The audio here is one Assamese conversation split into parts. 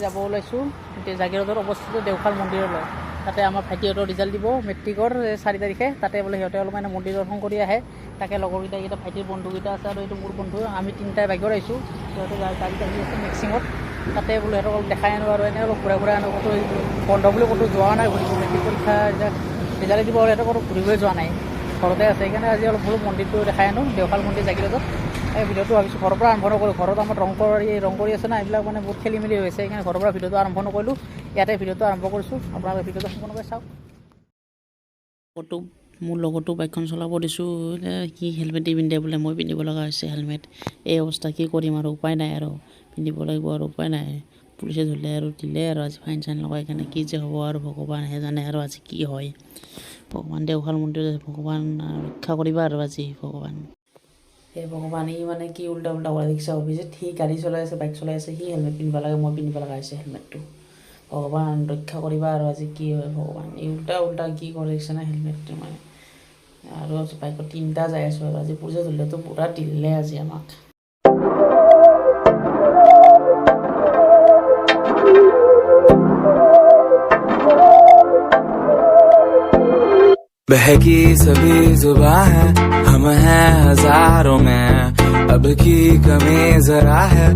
যাব ওলাইছোঁ জাগিৰোডত অৱস্থিত দেওশাল মন্দিৰলৈ। তাতে আমাৰ ভাইটিহঁতৰ ৰিজাল্ট দিব মেট্ৰিকৰ 4 তাৰিখে। তাতে বোলে সিহঁতে অলপমান মন্দিৰ দৰ্শন কৰি আহে। তাকে লগৰকেইটা ভাইটিৰ বন্ধুকেইটা আছে আৰু এইটো মোৰ বন্ধু, আমি 3টাই বাইকত আহিছোঁ। সিহঁতে গাড়ীত আহি আছে মেক্সিমত। তাতে বোলে সিহঁতক অলপ দেখাই আনো আৰু এনেই অলপ ঘূৰাই আনো। ক'তো বন্ধ বুলি ক'তো যোৱা নাই ঘূৰিব। মেট্ৰিক পৰীক্ষা ৰিজাল্ট দিব সিহঁতে ক'তো ঘূৰিবই যোৱা নাই, ঘৰতে আছে। সেইকাৰণে আজি অলপ বোলো মন্দিৰটো দেখাই আনো, দেওশাল মন্দিৰ জাগিৰোডত। এই ভিডিঅ'টো ভাবিছোঁ ঘৰৰ পৰা আৰম্ভ নকৰোঁ। ঘৰত আমাৰ ৰং কৰি আছে না, এইবিলাক মানে বহুত খেলি মেলি হৈছে। সেইকাৰণে ঘৰৰ পৰা ভিডিঅ'টো আৰম্ভ নকৰিলোঁ, ইয়াতে ভিডিঅ'টো আৰম্ভ কৰিছোঁ। আপোনালোকে ভিডিঅ'টো সম্পূৰ্ণকৈ চাওক। মোৰ লগতো বাইকখন চলাব দিছোঁ, কি হেলমেট দি পিন্ধে বোলে, মই পিন্ধিব লগা হৈছে হেলমেট। এই অৱস্থা কি কৰিম আৰু, উপায় নাই আৰু পিন্ধিব লাগিব আৰু, উপায় নাই। পুলিচে ধৰিলে আৰু দিলে আৰু আজি ফাইন চাইন লগাই কেনে কি যে হ'ব আৰু ভগৱানহে জানে আৰু আজি কি হয়। ভগৱান দেওশাল মন্দিৰ ভগৱান ৰক্ষা কৰিবা আৰু আজি ভগৱান। এই ভগৱান ই মানে কি উল্টা কৰা দেখিছা অভিজিত, সি গাড়ী চলাই আছে, বাইক চলাই আছে, সি হেলমেট পিন্ধিব লাগে, মই পিন্ধিব লগা হৈছে হেলমেটটো। ভগৱান ৰক্ষা কৰিবা আৰু আজি কি হয় ভগৱান। এই উল্টা কি কৰি দেখিছে না হেলমেটটো মানে। আৰু বাইকত 3টা যাই আছোঁ আৰু আজি পুলিচে ধৰিলেতো পুৰা দিলে আজি আমাক। बहकी सभी जुबां है, हम हैं हजारों में, अब की कमी जरा है,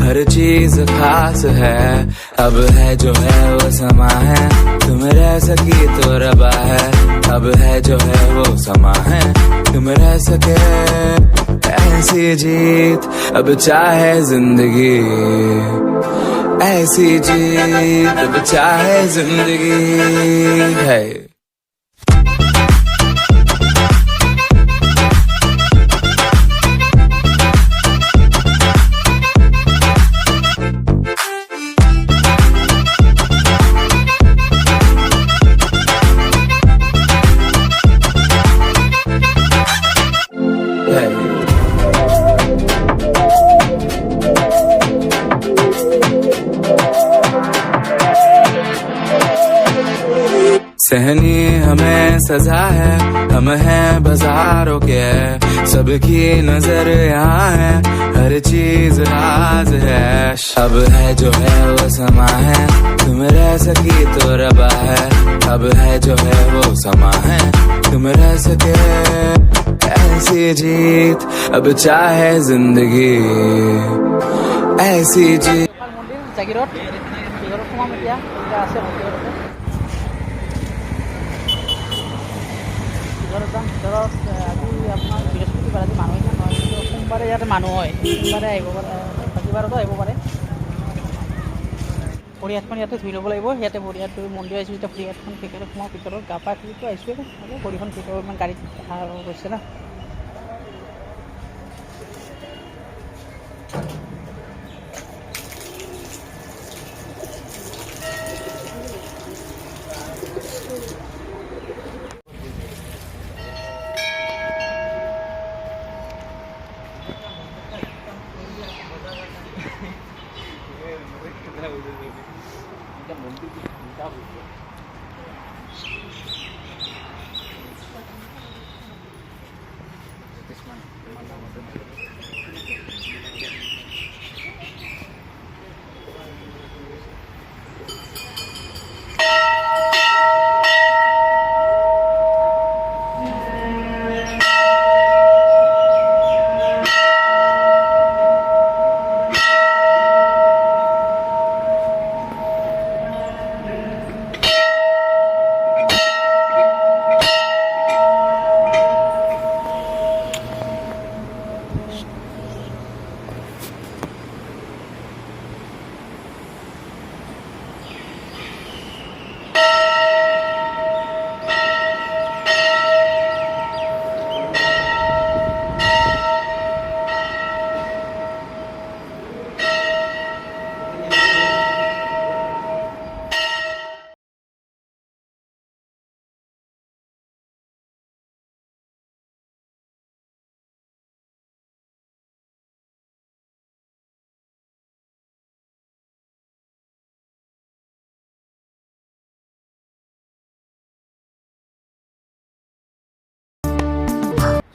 हर चीज खास है। अब है जो है वो समा है, तुम रह सकी तो रबा है। अब है जो है वो समा है, तुम रह सके ऐसी जीत। अब चाहे जिंदगी ऐसी जीत, अब चाहे जिंदगी है। सहनी हमें सजा है, हम हैं बाजारों के, सबकी नजर यहाँ है, हर चीज राज है। अब है जो है वो समा है, तुम रह सकी तो रबा है। अब है जो है वो समा है, तुम रह सके ऐसी जीत। अब चाहे जिंदगी ऐसी जीत। জাগিৰোড সোমাম এতিয়া আছে ভিতৰত আজি আপোনাৰ বৃহস্পতিবাৰ, আজি মানুহ ইমান নহয়, কিন্তু সোমবাৰে ইয়াতে মানুহ হয়। সোমবাৰে আহিব পাৰে, বাকীবাৰতো আহিব পাৰে। ভৰি হাতখন ইয়াতে ধুই ল'ব লাগিব। ইয়াতে ভৰি হাত ধুই মন্দিৰ আহিছোঁ, এতিয়া ভৰি হাতখন ভিতৰত সোমাওঁ, ভিতৰত গা পা ধুইতো আহিছোঁ। ভৰিখন ভিতৰত ইমান গাড়ীত অহা গৈছে না।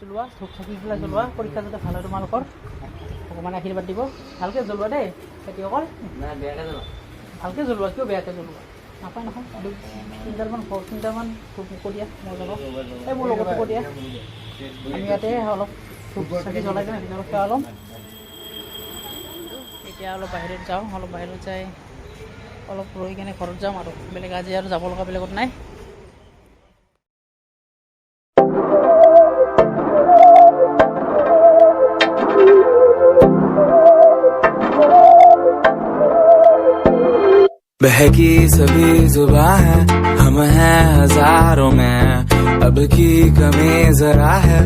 জ্বলোৱা, ধূপ চাকি পেলাই জ্বলোৱা, পৰীক্ষা যাতে ভাল হয় তোমালোকৰ। ভগৱানে আশীৰ্বাদ দিব। ভালকৈ জ্বলোৱা দেই খেতিয়কৰ। ভালকৈ জ্বলোৱা, কিয় বেয়াকৈ জ্বলোৱা? নাপায় নহয়, তিনিডালমান ধূপ দিয়া, মই জ্বলাওঁ। এই মোৰ লগতো দিয়া, আমি ইয়াতে অলপ ধূপ চাকি জ্বলাই কিনে অলপ সেৱা ল'ম। এতিয়া অলপ বাহিৰত যাওঁ, অলপ বাহিৰত যাই অলপ ৰৈ কিনে ঘৰত যাম আৰু বেলেগ আজি আৰু যাব লগা বেলেগত নাই। बहकी सभी जुबां है, हम हैं हजारों में, अब की कमी जरा है,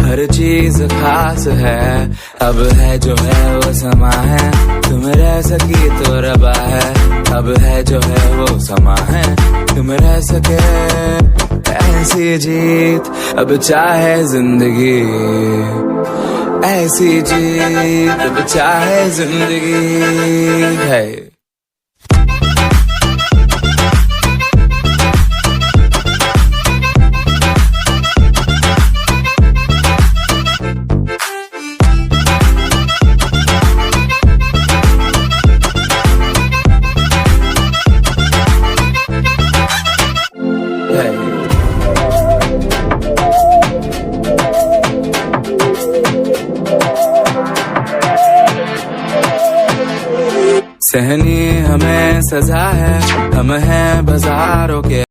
हर चीज खास है, अब है जो है वो समा है, तुम रह सकी तो रबा है, अब है जो है वो समा है, तुम रह सके ऐसी जीत, अब चाहे जिंदगी ऐसी जीत, अब चाहे जिंदगी है। सहनी हमें सजा है, हम हैं बाजारों के